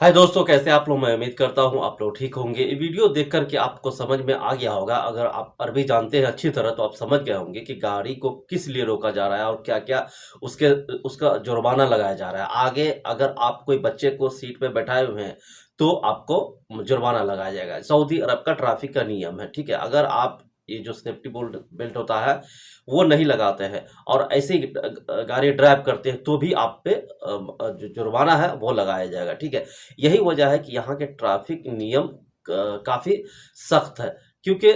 हाय दोस्तों, कैसे आप लोग। मैं उम्मीद करता हूं आप लोग ठीक होंगे। ये वीडियो देख करके आपको समझ में आ गया होगा। अगर आप अरबी जानते हैं अच्छी तरह तो आप समझ गए होंगे कि गाड़ी को किस लिए रोका जा रहा है और क्या क्या उसका जुर्माना लगाया जा रहा है। आगे अगर आप कोई बच्चे को सीट पे बैठाए हुए हैं तो आपको जुर्माना लगाया जाएगा। सऊदी अरब का ट्रैफिक का नियम है, ठीक है। अगर आप ये जो सेफ्टी बेल्ट होता है वो नहीं लगाते हैं और ऐसे ही गाड़ी ड्राइव करते हैं तो भी आप पे जो जुर्माना है वो लगाया जाएगा, ठीक है। यही वजह है कि यहाँ के ट्रैफिक नियम काफी सख्त है, क्योंकि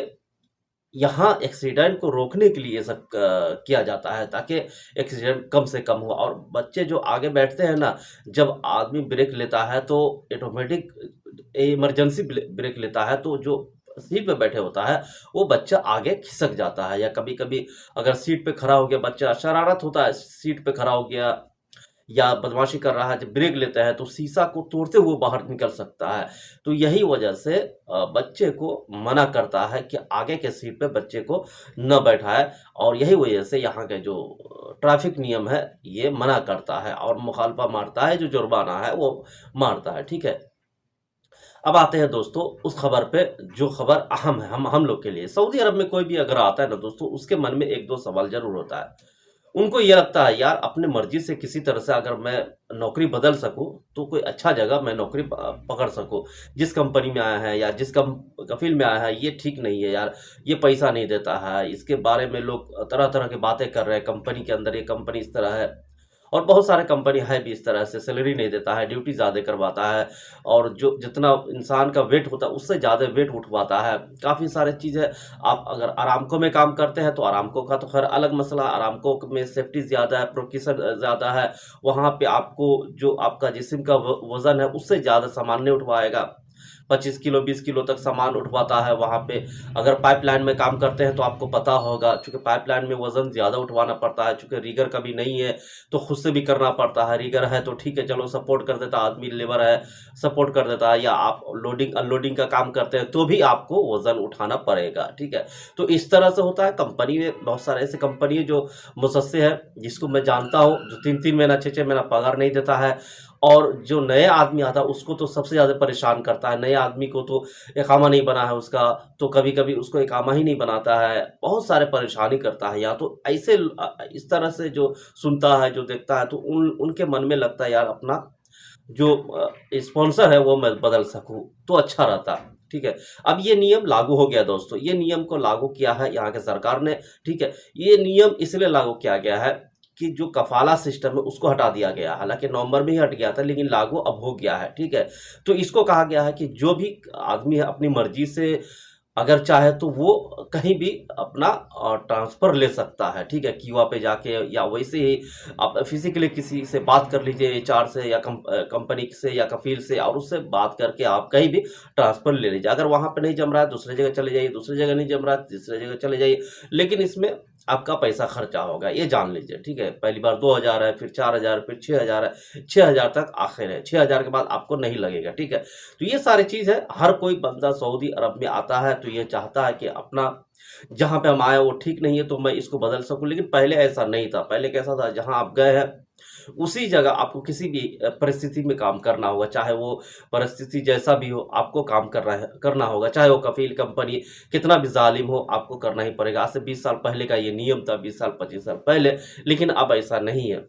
यहाँ एक्सीडेंट को रोकने के लिए ये सब किया जाता है ताकि एक्सीडेंट कम से कम हो। और बच्चे जो आगे बैठते हैं ना, जब आदमी ब्रेक लेता है तो ऑटोमेटिक इमरजेंसी ब्रेक लेता है तो जो सीट पे बैठे होता है वो बच्चा आगे खिसक जाता है। या कभी कभी अगर सीट पे खड़ा हो गया बच्चा, शरारत होता है, सीट पे खड़ा हो गया या बदमाशी कर रहा है, जब ब्रेक लेता है तो शीशा को तोड़ते हुए बाहर निकल सकता है। तो यही वजह से बच्चे को मना करता है कि आगे के सीट पे बच्चे को न बैठाए। और यही वजह से यहाँ के जो ट्रैफिक नियम है ये मना करता है और मुखालफा मारता है, जो जुर्माना है वो मारता है, ठीक है। अब आते हैं दोस्तों उस खबर पे जो खबर अहम है हम लोग के लिए। सऊदी अरब में कोई भी अगर आता है ना दोस्तों, उसके मन में एक दो सवाल जरूर होता है। उनको ये लगता है यार अपने मर्जी से किसी तरह से अगर मैं नौकरी बदल सकूं तो कोई अच्छा जगह मैं नौकरी पकड़ सकूं। जिस कंपनी में आया है या जिस कफील में आया है ये ठीक नहीं है यार, ये पैसा नहीं देता है, इसके बारे में लोग तरह तरह की बातें कर रहे हैं। कंपनी के अंदर ये कंपनी इस तरह है और बहुत सारे कंपनी है भी इस तरह से, सैलरी नहीं देता है, ड्यूटी ज़्यादा करवाता है और जो जितना इंसान का वेट होता है उससे ज़्यादा वेट उठवाता है। काफ़ी सारी चीज़ें। आप अगर आरामको में काम करते हैं तो आरामको का तो खैर अलग मसला, आरामको में सेफ्टी ज़्यादा है, प्रोटेक्शन ज़्यादा है। वहाँ पे आपको जो आपका जिस्म का वज़न है उससे ज़्यादा सामान नहीं उठवाएगा। 25 किलो 20 किलो तक सामान उठवाता है वहाँ पे। अगर पाइपलाइन में काम करते हैं तो आपको पता होगा, चूँकि पाइपलाइन में वज़न ज़्यादा उठवाना पड़ता है। चूँकि रीगर कभी नहीं है तो खुद से भी करना पड़ता है, रीगर है तो ठीक है चलो सपोर्ट कर देता आदमी, लेबर है सपोर्ट कर देता है, या आप लोडिंग अनलोडिंग का काम करते हैं तो भी आपको वज़न उठाना पड़ेगा, ठीक है। तो इस तरह से होता है। कंपनी में बहुत सारे ऐसे कंपनी है जो मुझसे है, जिसको मैं जानता हूँ, जो 3-3 महीना 6-6 महीना पगार नहीं देता है। और जो नए आदमी आता है उसको तो सबसे ज़्यादा परेशान करता है। नए आदमी को तो इकामा नहीं बना है उसका, तो कभी कभी उसको इकामा ही नहीं बनाता है, बहुत सारे परेशानी करता है। या तो ऐसे इस तरह से जो सुनता है जो देखता है तो उनके मन में लगता है यार अपना जो स्पॉन्सर है वो मैं बदल सकूं तो अच्छा रहता, ठीक है। अब ये नियम लागू हो गया दोस्तों, ये नियम को लागू किया है यहाँ के सरकार ने, ठीक है। ये नियम इसलिए लागू किया गया है कि जो कफाला सिस्टम है उसको हटा दिया गया। हालांकि नवंबर में ही हट गया था लेकिन लागू अब हो गया है, ठीक है। तो इसको कहा गया है कि जो भी आदमी है अपनी मर्जी से अगर चाहे तो वो कहीं भी अपना ट्रांसफ़र ले सकता है, ठीक है। क्यूआ पे जाके या वैसे ही आप फिजिकली किसी से बात कर लीजिए, एचआर से या कंपनी से या कफील से, और उससे बात करके आप कहीं भी ट्रांसफ़र ले लीजिए। अगर वहाँ पे नहीं जम रहा है दूसरी जगह चले जाइए, दूसरी जगह नहीं जम रहा है तीसरी जगह चले जाइए, लेकिन इसमें आपका पैसा खर्चा होगा, ये जान लीजिए, ठीक है। पहली बार 2000 है, फिर 4000, फिर 6000 है, 6000 तक आखिर है, 6000 के बाद आपको नहीं लगेगा, ठीक है। तो ये सारी चीज़ है। हर कोई बंदा सऊदी अरब में आता है तो ये चाहता है कि अपना जहाँ पे हम आए वो ठीक नहीं है तो मैं इसको बदल सकूं। लेकिन पहले ऐसा नहीं था। पहले कैसा था, जहाँ आप गए हैं उसी जगह आपको किसी भी परिस्थिति में काम करना होगा, चाहे वो परिस्थिति जैसा भी हो आपको काम करना होगा। चाहे वो कफील कंपनी कितना भी जालिम हो आपको करना ही पड़ेगा। आज से 20 साल पहले का ये नियम था, 20 साल 25 साल पहले, लेकिन अब ऐसा नहीं है।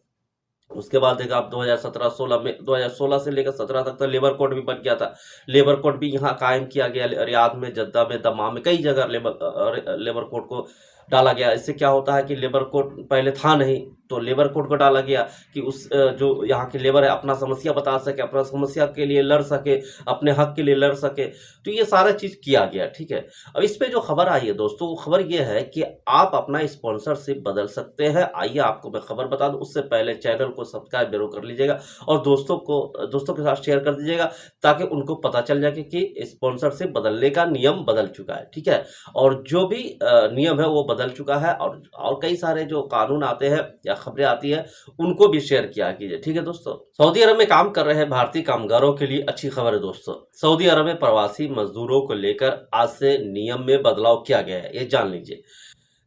उसके बाद देखा आप 2017-16 में, 2016 से लेकर 17 तक तो लेबर कोड भी बन गया था। लेबर कोड भी यहाँ कायम किया गया, रियाद में, जद्दा में, दमाम में, कई जगह लेबर कोड को डाला गया। इससे क्या होता है कि लेबर कोड पहले था नहीं, तो लेबर कोड को डाला गया कि उस जो यहाँ के लेबर है अपना समस्या बता सके, अपना समस्या के लिए लड़ सके, अपने हक के लिए लड़ सके। तो ये सारा चीज़ किया गया, ठीक है। अब इस पे जो खबर आई है दोस्तों, वो खबर ये है कि आप अपना स्पॉन्सरशिप बदल सकते हैं। आइए आपको मैं खबर बता दूं, उससे पहले चैनल को सब्सक्राइब जरूर कर लीजिएगा और दोस्तों के साथ शेयर कर दीजिएगा, ताकि उनको पता चल जाए कि स्पॉन्सरशिप बदलने का नियम बदल चुका है, ठीक है। और जो भी नियम है वो बदल चुका है, और कई सारे जो कानून आते हैं या खबरें आती है उनको भी शेयर किया कीजिए, ठीक है दोस्तों। सऊदी अरब में काम कर रहे भारतीय कामगारों के लिए अच्छी खबर है दोस्तों। सऊदी अरब में प्रवासी मजदूरों को लेकर आज से नियम में बदलाव किया गया है, ये जान लीजिए,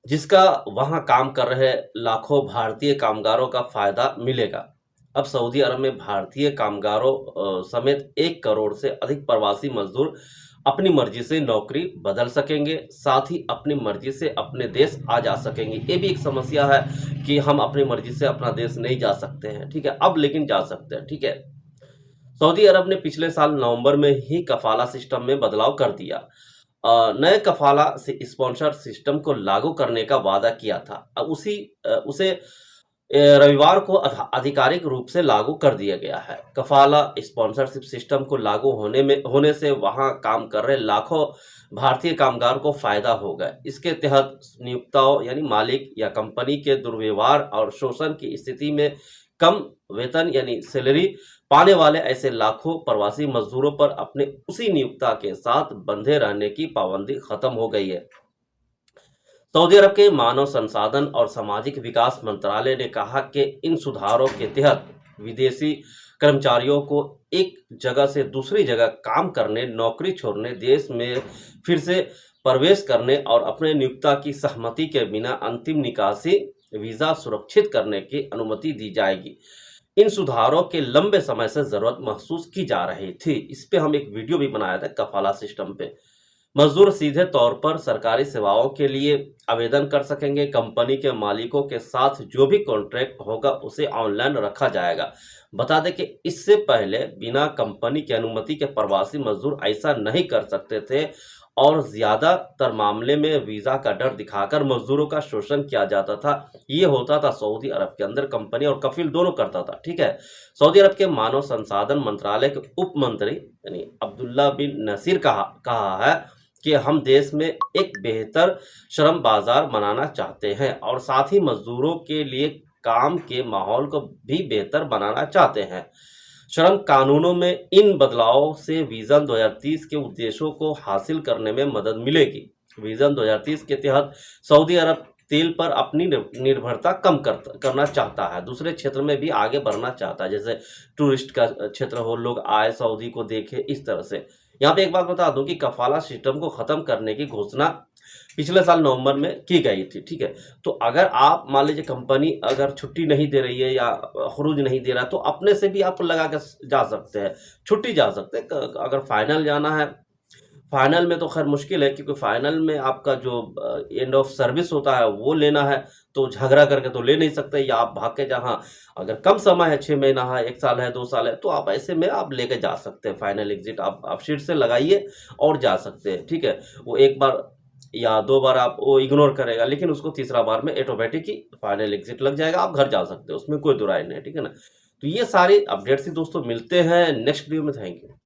जिसका वहां काम कर रहे लाखों भारतीय कामगारों का फायदा मिलेगा। अब सऊदी अरब में भारतीय कामगारों समेत 1 करोड़ से अधिक प्रवासी मजदूर अपनी मर्जी से नौकरी बदल सकेंगे, साथ ही अपनी मर्जी से अपने देश आ जा सकेंगे। ये भी एक समस्या है कि हम अपनी मर्जी से अपना देश नहीं जा सकते हैं, ठीक है। अब लेकिन जा सकते हैं, ठीक है। सऊदी अरब ने पिछले साल नवंबर में ही कफाला सिस्टम में बदलाव कर दिया। नए कफाला से स्पॉन्सर सिस्टम को लागू करने का वादा किया था। अब उसे रविवार को आधिकारिक रूप से लागू कर दिया गया है। कफाला स्पॉन्सरशिप सिस्टम को लागू होने से वहां काम कर रहे लाखों भारतीय कामगार को फायदा होगा। इसके तहत नियोक्ताओं यानी मालिक या कंपनी के दुर्व्यवहार और शोषण की स्थिति में कम वेतन यानी सैलरी पाने वाले ऐसे लाखों प्रवासी मजदूरों पर अपने उसी नियोक्ता के साथ बंधे रहने की पाबंदी खत्म हो गई है। सऊदी अरब के मानव संसाधन और सामाजिक विकास मंत्रालय ने कहा कि इन सुधारों के तहत विदेशी कर्मचारियों को एक जगह से दूसरी जगह काम करने, नौकरी छोड़ने, देश में फिर से प्रवेश करने और अपने नियोक्ता की सहमति के बिना अंतिम निकासी वीजा सुरक्षित करने की अनुमति दी जाएगी। इन सुधारों के लंबे समय से जरूरत महसूस की जा रही थी। इस पे हम एक वीडियो भी बनाया था कफाला सिस्टम पे। मजदूर सीधे तौर पर सरकारी सेवाओं के लिए आवेदन कर सकेंगे। कंपनी के मालिकों के साथ जो भी कॉन्ट्रैक्ट होगा उसे ऑनलाइन रखा जाएगा। बता दें कि इससे पहले बिना कंपनी की अनुमति के प्रवासी मजदूर ऐसा नहीं कर सकते थे और ज्यादातर मामले में वीजा का डर दिखाकर मजदूरों का शोषण किया जाता था। ये होता था सऊदी अरब के अंदर, कंपनी और कफील दोनों करता था, ठीक है। सऊदी अरब के मानव संसाधन मंत्रालय के उप मंत्री यानी अब्दुल्ला बिन नसीर कहा है कि हम देश में एक बेहतर श्रम बाजार बनाना चाहते हैं और साथ ही मजदूरों के लिए काम के माहौल को भी बेहतर बनाना चाहते हैं। श्रम कानूनों में इन बदलावों से विजन 2030 के उद्देश्यों को हासिल करने में मदद मिलेगी। विजन 2030 के तहत सऊदी अरब तेल पर अपनी निर्भरता कम करना चाहता है, दूसरे क्षेत्र में भी आगे बढ़ना चाहता है, जैसे टूरिस्ट का क्षेत्र हो, लोग आए सऊदी को देखे, इस तरह से। यहाँ पे एक बात बता दूं कि कफाला सिस्टम को खत्म करने की घोषणा पिछले साल नवंबर में की गई थी, ठीक है। तो अगर आप मान लीजिए कंपनी अगर छुट्टी नहीं दे रही है या खरूज नहीं दे रहा, तो अपने से भी आप लगा के जा सकते हैं, छुट्टी जा सकते हैं। अगर फाइनल जाना है, फाइनल में तो खैर मुश्किल है, क्योंकि फाइनल में आपका जो एंड ऑफ सर्विस होता है वो लेना है, तो झगड़ा करके तो ले नहीं सकते, या आप भाग के जहाँ अगर कम समय है, 6 महीना है, 1 साल है, 2 साल है, तो आप ऐसे में आप लेके जा सकते हैं। फाइनल एग्जिट आप शीट से लगाइए और जा सकते हैं, ठीक है। वो 1 बार या 2 बार आप वो इग्नोर करेगा, लेकिन उसको तीसरा बार में ऑटोमेटिक ही फाइनल एग्जिट लग जाएगा, आप घर जा सकते हो, उसमें कोई दुराई नहीं, ठीक है ना। तो ये सारी अपडेट्स ही दोस्तों मिलते हैं नेक्स्ट वीडियो में। Thank you.